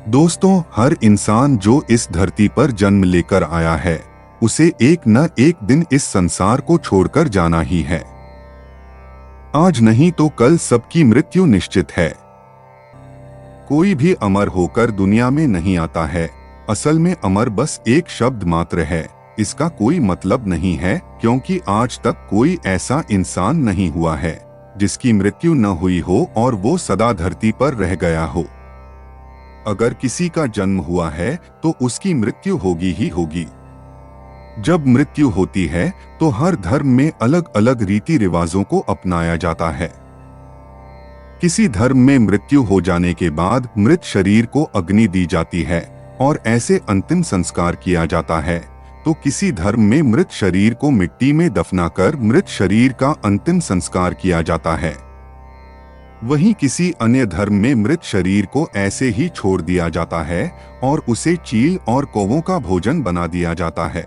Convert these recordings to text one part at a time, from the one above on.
दोस्तों, हर इंसान जो इस धरती पर जन्म लेकर आया है, उसे एक न एक दिन इस संसार को छोड़कर जाना ही है। आज नहीं तो कल सबकी मृत्यु निश्चित है। कोई भी अमर होकर दुनिया में नहीं आता है। असल में अमर बस एक शब्द मात्र है। इसका कोई मतलब नहीं है, क्योंकि आज तक कोई ऐसा इंसान नहीं हुआ है जिसकी मृत्यु न हुई हो और वो सदा धरती पर रह गया हो। अगर किसी का जन्म हुआ है तो उसकी मृत्यु होगी ही होगी। जब मृत्यु होती है तो हर धर्म में अलग अलग रीति रिवाजों को अपनाया जाता है। किसी धर्म में मृत्यु हो जाने के बाद मृत शरीर को अग्नि दी जाती है और ऐसे अंतिम संस्कार किया जाता है, तो किसी धर्म में मृत शरीर को मिट्टी में दफनाकर मृत शरीर का अंतिम संस्कार किया जाता है। वहीं किसी अन्य धर्म में मृत शरीर को ऐसे ही छोड़ दिया जाता है और उसे चील और कौवों का भोजन बना दिया जाता है।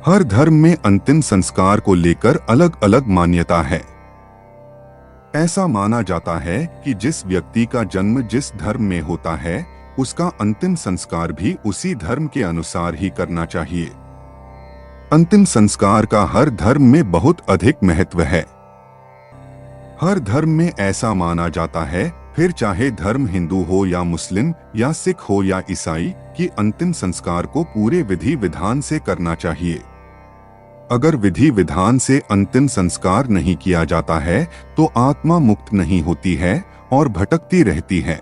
हर धर्म में अंतिम संस्कार को लेकर अलग अलग मान्यता है। ऐसा माना जाता है कि जिस व्यक्ति का जन्म जिस धर्म में होता है, उसका अंतिम संस्कार भी उसी धर्म के अनुसार ही करना चाहिए। अंतिम संस्कार का हर धर्म में बहुत अधिक महत्व है। हर धर्म में ऐसा माना जाता है, फिर चाहे धर्म हिंदू हो या मुस्लिम या सिख हो या ईसाई, कि अंतिम संस्कार को पूरे विधि विधान से करना चाहिए। अगर विधि विधान से अंतिम संस्कार नहीं किया जाता है तो आत्मा मुक्त नहीं होती है और भटकती रहती है।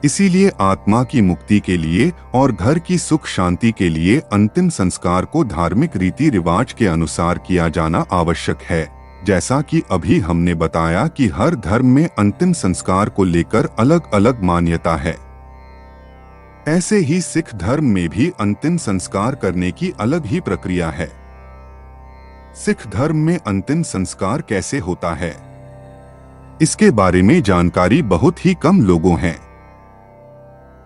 इसीलिए आत्मा की मुक्ति के लिए और घर की सुख शांति के लिए अंतिम संस्कार को धार्मिक रीति रिवाज के अनुसार किया जाना आवश्यक है। जैसा कि अभी हमने बताया कि हर धर्म में अंतिम संस्कार को लेकर अलग अलग मान्यता है, ऐसे ही सिख धर्म में भी अंतिम संस्कार करने की अलग ही प्रक्रिया है। सिख धर्म में अंतिम संस्कार कैसे होता है, इसके बारे में जानकारी बहुत ही कम लोगों हैं।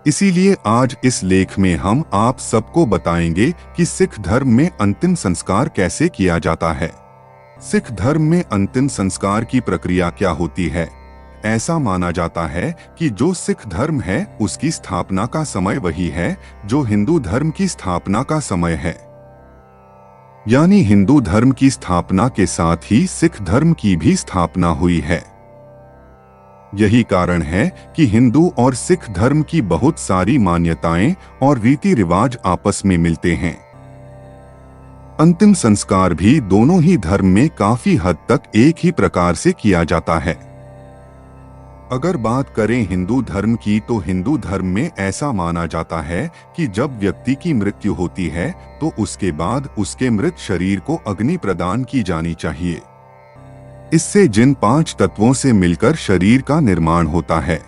इसीलिए आज इस लेख में हम आप सबको बताएंगे कि सिख धर्म में अंतिम संस्कार कैसे किया जाता है। सिख धर्म में अंतिम संस्कार की प्रक्रिया क्या होती है। ऐसा माना जाता है कि जो सिख धर्म है उसकी स्थापना का समय वही है जो हिंदू धर्म की स्थापना का समय है। यानी हिंदू धर्म की स्थापना के साथ ही सिख धर्म की भी स्थापना हुई है। यही कारण है कि हिंदू और सिख धर्म की बहुत सारी मान्यताएं और रीति रिवाज आपस में मिलते हैं। अंतिम संस्कार भी दोनों ही धर्म में काफी हद तक एक ही प्रकार से किया जाता है। अगर बात करें हिंदू धर्म की, तो हिंदू धर्म में ऐसा माना जाता है कि जब व्यक्ति की मृत्यु होती है तो उसके बाद उसके मृत शरीर को अग्नि प्रदान की जानी चाहिए। इससे जिन 5 तत्वों से मिलकर शरीर का निर्माण होता है,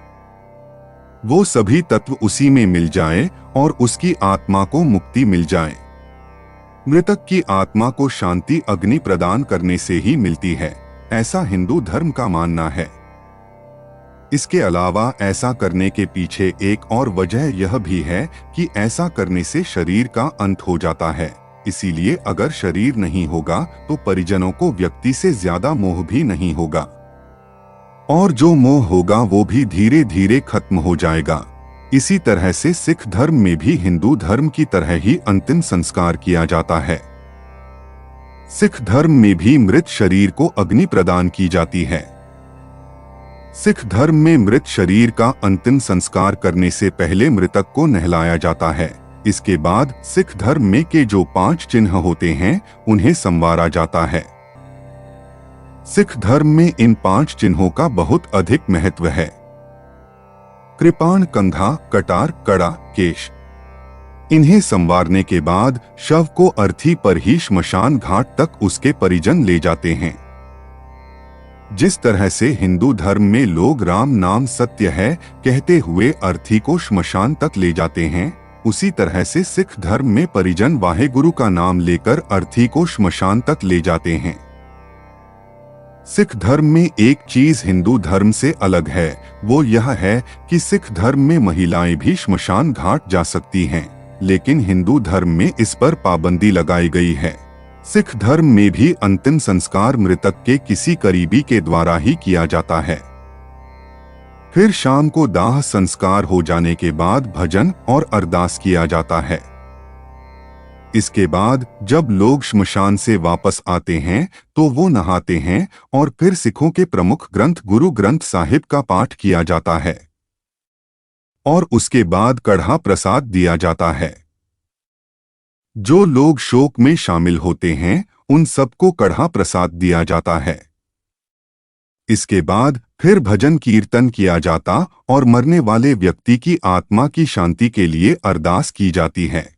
वो सभी तत्व उसी में मिल जाएं और उसकी आत्मा को मुक्ति मिल जाए। मृतक की आत्मा को शांति अग्नि प्रदान करने से ही मिलती है, ऐसा हिंदू धर्म का मानना है। इसके अलावा ऐसा करने के पीछे एक और वजह यह भी है कि ऐसा करने से शरीर का अंत हो जाता है। इसीलिए अगर शरीर नहीं होगा तो परिजनों को व्यक्ति से ज्यादा मोह भी नहीं होगा, और जो मोह होगा वो भी धीरे धीरे खत्म हो जाएगा। इसी तरह से सिख धर्म में भी हिंदू धर्म की तरह ही अंतिम संस्कार किया जाता है। सिख धर्म में भी मृत शरीर को अग्नि प्रदान की जाती है। सिख धर्म में मृत शरीर का अंतिम संस्कार करने से पहले मृतक को नहलाया जाता है। इसके बाद सिख धर्म में के जो 5 चिन्ह होते हैं उन्हें संवारा जाता है। सिख धर्म में इन 5 चिन्हों का बहुत अधिक महत्व है। कृपाण, कंधा, कटार, कड़ा, केश। इन्हें संवारने के बाद शव को अर्थी पर ही श्मशान घाट तक उसके परिजन ले जाते हैं। जिस तरह से हिंदू धर्म में लोग राम नाम सत्य है कहते हुए अर्थी को श्मशान तक ले जाते हैं, उसी तरह से सिख धर्म में परिजन वाहेगुरु का नाम लेकर अर्थी को श्मशान तक ले जाते हैं। सिख धर्म में एक चीज हिंदू धर्म से अलग है, वो यह है कि सिख धर्म में महिलाएं भी श्मशान घाट जा सकती हैं, लेकिन हिंदू धर्म में इस पर पाबंदी लगाई गई है। सिख धर्म में भी अंतिम संस्कार मृतक के किसी करीबी के द्वारा ही किया जाता है। फिर शाम को दाह संस्कार हो जाने के बाद भजन और अरदास किया जाता है। इसके बाद जब लोग श्मशान से वापस आते हैं तो वो नहाते हैं और फिर सिखों के प्रमुख ग्रंथ गुरु ग्रंथ साहिब का पाठ किया जाता है और उसके बाद कढ़ा प्रसाद दिया जाता है। जो लोग शोक में शामिल होते हैं उन सबको कढ़ा प्रसाद दिया जाता है। इसके बाद फिर भजन कीर्तन किया जाता और मरने वाले व्यक्ति की आत्मा की शांति के लिए अरदास की जाती है।